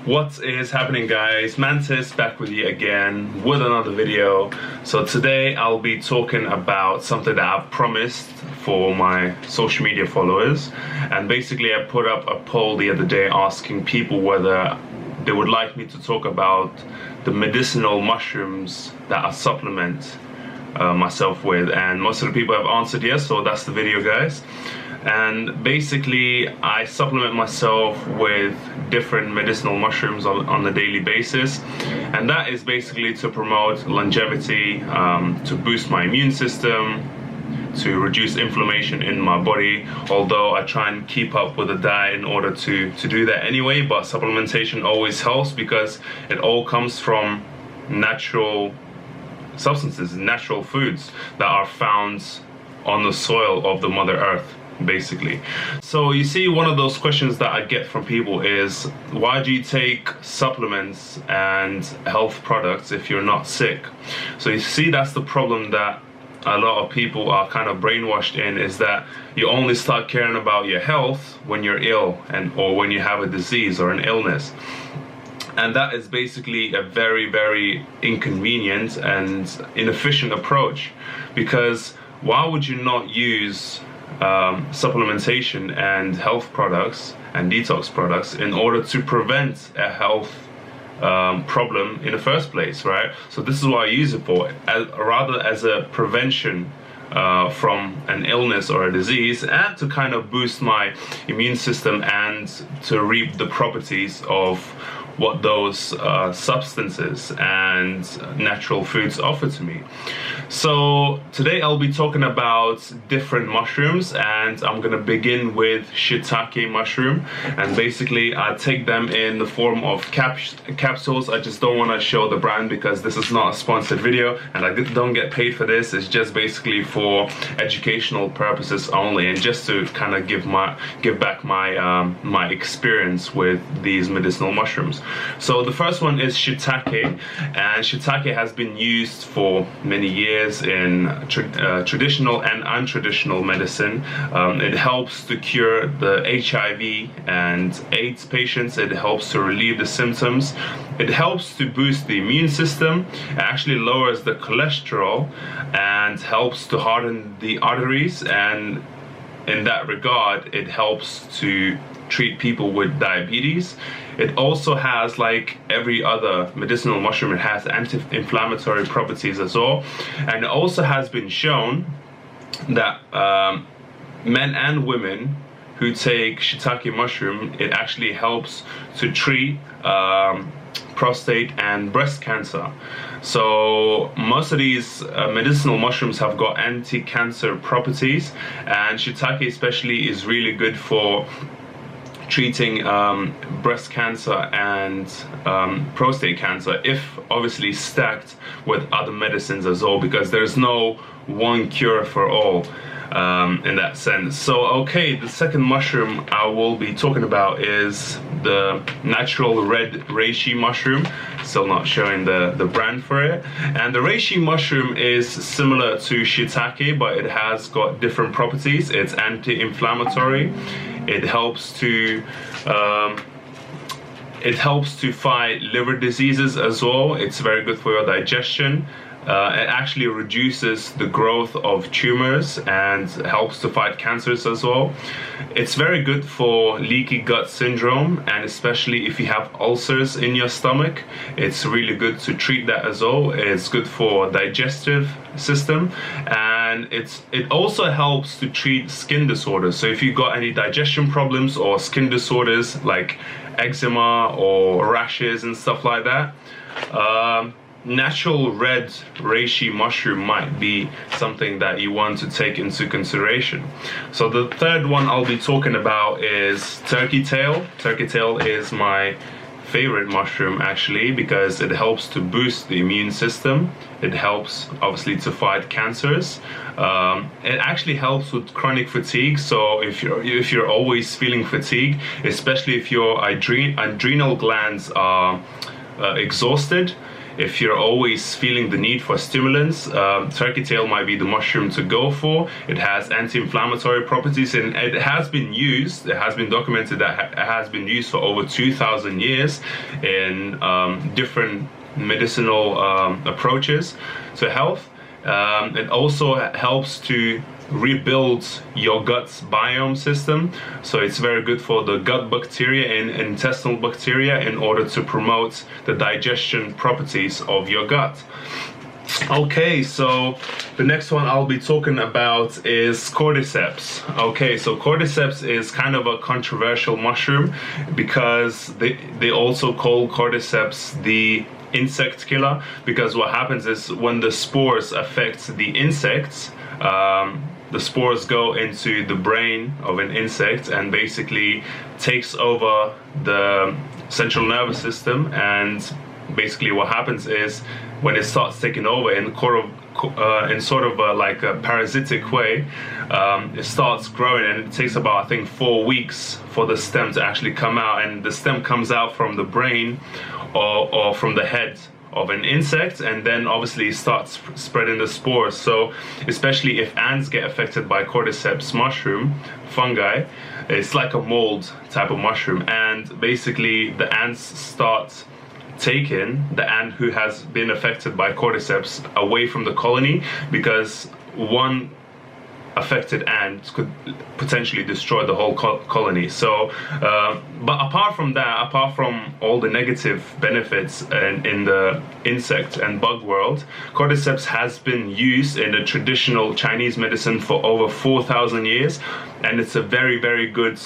What is happening, guys? Mantis back with you again with another video. So today I'll be talking about something that I've promised for my social media followers, and basically I put up a poll the other day asking people whether they would like me to talk about the medicinal mushrooms that I supplement myself with, and most of the people have answered yes, so that's the video, guys. And basically I supplement myself with different medicinal mushrooms on a daily basis, and that is basically to promote longevity, to boost my immune system, to reduce inflammation in my body, although I try and keep up with the diet in order to do that anyway. But supplementation always helps because it all comes from natural substances, natural foods that are found on the soil of the Mother Earth, basically. So you see, one of those questions that I get from people is, why do you take supplements and health products if you're not sick? So you see, that's the problem that a lot of people are kind of brainwashed in, is that you only start caring about your health when you're ill or when you have a disease or an illness. And that is basically a very, very inconvenient and inefficient approach, because why would you not use supplementation and health products and detox products in order to prevent a health problem in the first place, right? So this is what I use it for, rather as a prevention from an illness or a disease, and to kind of boost my immune system and to reap the properties of what those substances and natural foods offer to me. So today I'll be talking about different mushrooms, and I'm gonna begin with Shiitake mushroom. And basically I take them in the form of capsules. I just don't want to show the brand because this is not a sponsored video and I don't get paid for this. It's just basically for educational purposes only, and just to kind of give back my experience with these medicinal mushrooms. So the first one is Shiitake, and Shiitake has been used for many years in traditional and untraditional medicine. It helps to cure the HIV and AIDS patients. It helps to relieve the symptoms. It helps to boost the immune system. It actually lowers the cholesterol and helps to harden the arteries, and in that regard it helps to treat people with diabetes. It also has, like every other medicinal mushroom, it has anti-inflammatory properties as well. And it also has been shown that men and women who take Shiitake mushroom, it actually helps to treat prostate and breast cancer. So most of these medicinal mushrooms have got anti-cancer properties, and Shiitake especially is really good for treating breast cancer and prostate cancer, if obviously stacked with other medicines as well, because there's no one cure for all in that sense. So okay, the second mushroom I will be talking about is the natural red reishi mushroom. Still not showing the brand for it. And the reishi mushroom is similar to Shiitake, but it has got different properties. It's anti-inflammatory. It helps to fight liver diseases as well. It's very good for your digestion. It actually reduces the growth of tumors and helps to fight cancers as well. It's very good for leaky gut syndrome, and especially if you have ulcers in your stomach, it's really good to treat that as well. It's good for digestive system, and it also helps to treat skin disorders. So if you've got any digestion problems or skin disorders like eczema or rashes and stuff like that, natural red reishi mushroom might be something that you want to take into consideration. So the third one I'll be talking about is turkey tail. Turkey tail is my favorite mushroom actually, because it helps to boost the immune system. It helps obviously to fight cancers. It actually helps with chronic fatigue. So if you're always feeling fatigue, especially if your adrenal glands are exhausted, if you're always feeling the need for stimulants, turkey tail might be the mushroom to go for. It has anti-inflammatory properties, and it has been documented that it has been used for over 2,000 years in different medicinal approaches to health. It also helps to rebuild your gut's biome system, so it's very good for the gut bacteria and intestinal bacteria in order to promote the digestion properties of your gut. Okay, so the next one I'll be talking about is Cordyceps. Okay, so Cordyceps is kind of a controversial mushroom because they also call Cordyceps the insect killer, because what happens is when the spores affect the insects, the spores go into the brain of an insect and basically takes over the central nervous system, and basically what happens is when it starts taking over in sort of like a parasitic way, it starts growing, and it takes about, I think, 4 weeks for the stem to actually come out, and the stem comes out from the brain or from the head of an insect, and then obviously starts spreading the spores. So especially if ants get affected by Cordyceps mushroom fungi, it's like a mold type of mushroom, and basically the ants start taking the ant who has been affected by Cordyceps away from the colony, because one affected ant could potentially destroy the whole colony. So but apart from that, apart from all the negative benefits in the insect and bug world, Cordyceps has been used in the traditional Chinese medicine for over 4,000 years, and it's a very, very good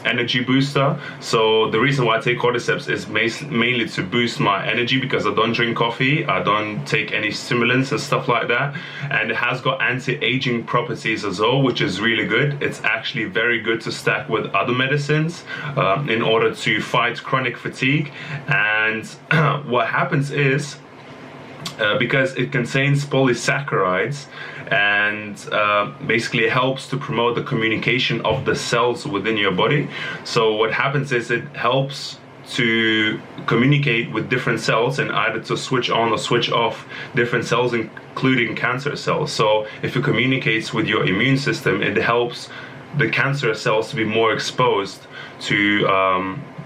energy booster. So the reason why I take Cordyceps is mainly to boost my energy, because I don't drink coffee, I don't take any stimulants and stuff like that, and it has got anti-aging properties as well, which is really good. It's actually very good to stack with other medicines in order to fight chronic fatigue. And what happens is, because it contains polysaccharides, and basically it helps to promote the communication of the cells within your body. So what happens is it helps to communicate with different cells, and either to switch on or switch off different cells, including cancer cells. So if it communicates with your immune system, it helps the cancer cells to be more exposed to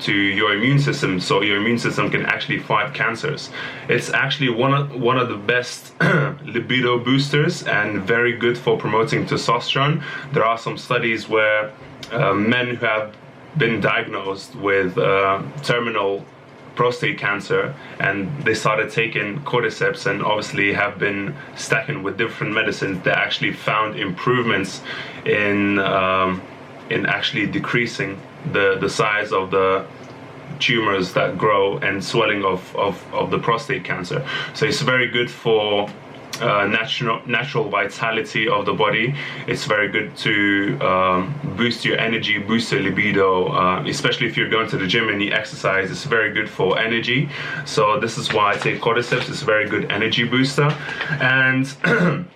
your immune system, so your immune system can actually fight cancers. It's actually one of the best libido boosters, and very good for promoting testosterone. There are some studies where men who have been diagnosed with terminal prostate cancer, and they started taking Cordyceps and obviously have been stacking with different medicines, they actually found improvements in actually decreasing the size of the tumors that grow and swelling of the prostate cancer. So it's very good for natural vitality of the body. It's very good to boost your energy, boost your libido, especially if you're going to the gym and you exercise. It's very good for energy. So this is why I take Cordyceps. It's a very good energy booster. And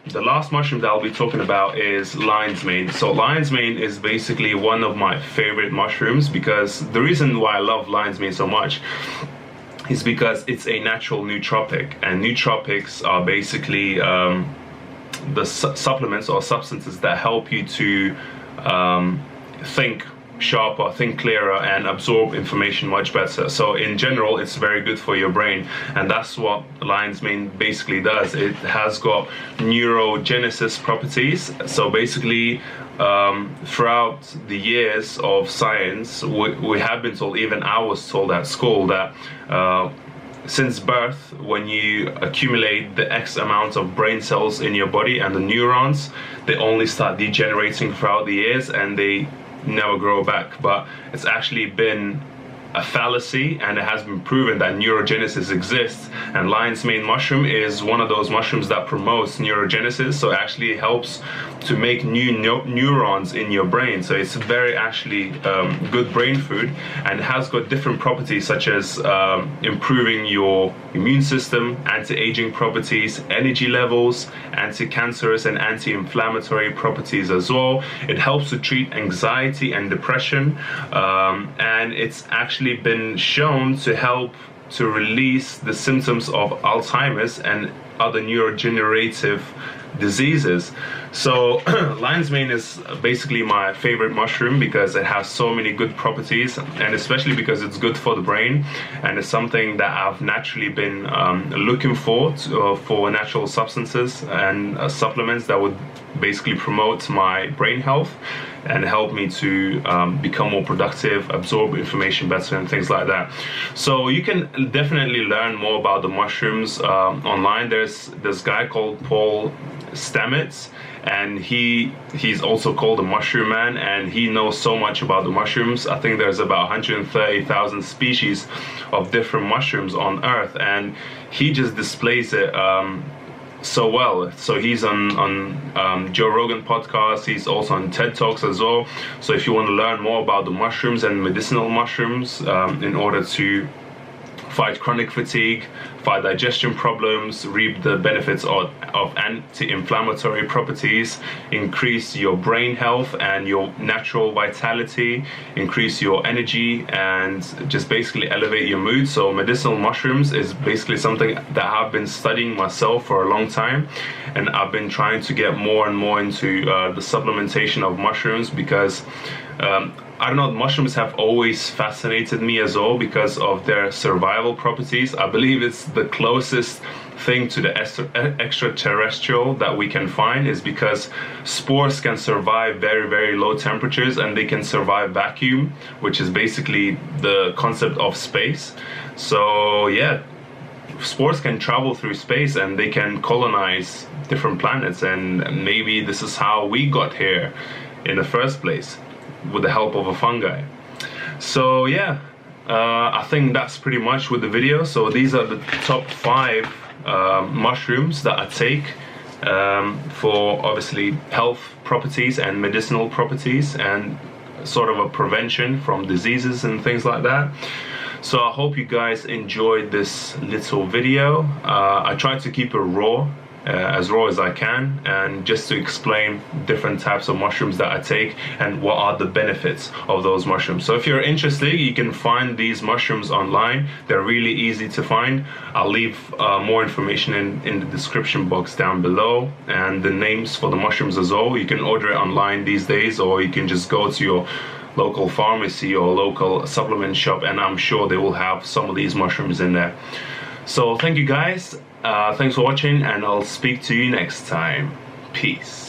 the last mushroom that I'll be talking about is lion's mane. So lion's mane is basically one of my favorite mushrooms, because the reason why I love lion's mane so much is because it's a natural nootropic, and nootropics are basically the supplements or substances that help you to think sharper, think clearer, and absorb information much better. So in general, it's very good for your brain, and that's what lion's mane basically does. It has got neurogenesis properties. So basically, throughout the years of science, we have been told, even I was told at school, that since birth, when you accumulate the X amount of brain cells in your body and the neurons, they only start degenerating throughout the years and they never grow back. But it's actually been a fallacy, and it has been proven that neurogenesis exists, and lion's mane mushroom is one of those mushrooms that promotes neurogenesis. So it actually helps to make new neurons in your brain. So it's very actually good brain food, and it has got different properties such as improving your immune system, anti-aging properties, energy levels, anti-cancerous and anti-inflammatory properties as well. It helps to treat anxiety and depression, and it's actually been shown to help to release the symptoms of Alzheimer's and other neurodegenerative diseases. So lion's mane is basically my favorite mushroom because it has so many good properties, and especially because it's good for the brain, and it's something that I've naturally been looking for natural substances and supplements that would basically promote my brain health and help me to become more productive, absorb information better, and things like that. So you can definitely learn more about the mushrooms online. There's this guy called Paul Stamets, and he's also called the Mushroom Man, and he knows so much about the mushrooms. I think there's about 130,000 species of different mushrooms on Earth, and he just displays it so well. So he's on Joe Rogan podcast. He's also on TED Talks as well. So if you want to learn more about the mushrooms and medicinal mushrooms in order to fight chronic fatigue, fight digestion problems, reap the benefits of anti-inflammatory properties, increase your brain health and your natural vitality, increase your energy, and just basically elevate your mood. So medicinal mushrooms is basically something that I've been studying myself for a long time, and I've been trying to get more and more into the supplementation of mushrooms because I don't know, mushrooms have always fascinated me as well because of their survival properties. I believe it's the closest thing to the extraterrestrial that we can find, is because spores can survive very, very low temperatures, and they can survive vacuum, which is basically the concept of space. So yeah, spores can travel through space and they can colonize different planets, and maybe this is how we got here in the first place, with the help of a fungi. So yeah, I think that's pretty much with the video. So these are the top 5 mushrooms that I take for obviously health properties and medicinal properties, and sort of a prevention from diseases and things like that. So I hope you guys enjoyed this little video. I tried to keep it as raw as I can, and just to explain different types of mushrooms that I take and what are the benefits of those mushrooms. So if you're interested, you can find these mushrooms online. They're really easy to find. I'll leave more information in the description box down below, and the names for the mushrooms as well. You can order it online these days, or you can just go to your local pharmacy or local supplement shop, and I'm sure they will have some of these mushrooms in there. So thank you guys. Thanks for watching, and I'll speak to you next time. Peace.